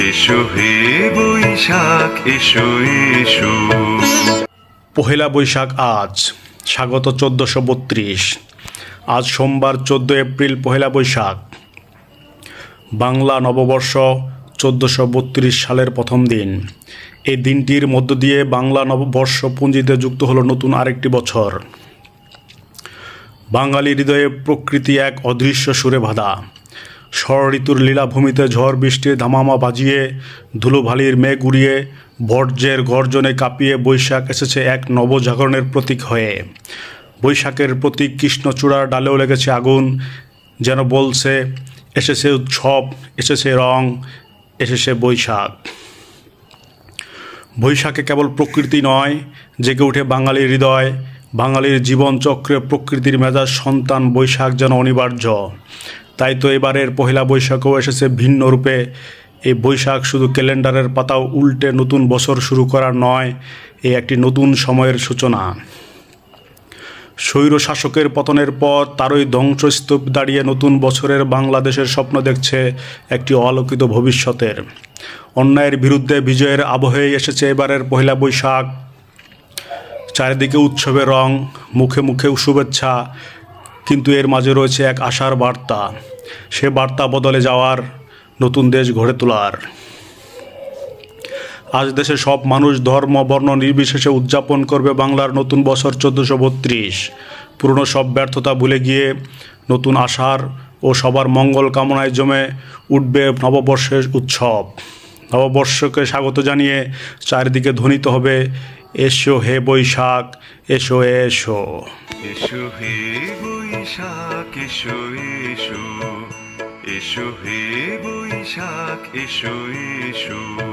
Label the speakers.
Speaker 1: এসো হে বৈশাখ এসো এসো।
Speaker 2: পহেলা বৈশাখ আজ স্বাগত 1432। আজ সোমবার 14 এপ্রিল পহেলা বৈশাখ। বাংলা নববর্ষ 1432 সালের প্রথম দিন। এই দিনটির মধ্য দিয়ে বাংলা নববর্ষ পুঞ্জিতে যুক্ত হলো নতুন আরেকটি বছর। বাঙালি হৃদয়ে প্রকৃতি এক অদৃশ্য সুরে বাঁধা। ষড় ঋতুর লীলাভূমিতে ঝড় বৃষ্টির ধামামা বাজিয়ে ধুলোবালির মেঘ উড়িয়ে বর্জ্যের গর্জনে কাঁপিয়ে বৈশাখ এসেছে এক নবজাগরণের প্রতীক হয়ে। বৈশাখের প্রতীক কৃষ্ণচূড়ার ডালেও লেগেছে আগুন, যেন বলছে এসেছে উৎসব, এসেছে রং, এসেছে বৈশাখ। বৈশাখে কেবল প্রকৃতি নয়, জেগে ওঠে বাঙালির হৃদয়। বাঙালির জীবনচক্রে প্রকৃতির মেজাজ সন্তান বৈশাখ যেন অনিবার্য। তাই তো এবারের পহেলা বৈশাখও এসেছে ভিন্ন রূপে। এই বৈশাখ শুধু ক্যালেন্ডারের পাতাও উল্টে নতুন বছর শুরু করার নয়, এই একটি নতুন সময়ের সূচনা। স্বৈর শাসকের পতনের পর তারই ধ্বংসস্তূপ দাঁড়িয়ে নতুন বছরের বাংলাদেশের স্বপ্ন দেখছে একটি আলোকিত ভবিষ্যতের। অন্যায়ের বিরুদ্ধে বিজয়ের আবহেই এসেছে এবারের পহেলা বৈশাখ। চারিদিকে উৎসবের রং, মুখে মুখে শুভেচ্ছা, কিন্তু এর মাঝে রয়েছে এক আশার বার্তা। সে বার্তা বদলে যাওয়ার, নতুন দেশ গড়ে তোলার। আজ দেশে সব মানুষ ধর্ম বর্ণ নির্বিশেষে উদযাপন করবে বাংলার নতুন বছর 1432। পুরনো সব ব্যর্থতা ভুলে গিয়ে নতুন আশার ও সবার মঙ্গল কামনায় জমে উঠবে নববর্ষের উৎসব। নববর্ষকে স্বাগত জানিয়ে চারিদিকে ধ্বনিত হবে এসো হে বৈশাখ এসো এসো।
Speaker 1: এসো হে বৈশাখ এসো এসো। এসো হে বৈশাখ এসো এসো।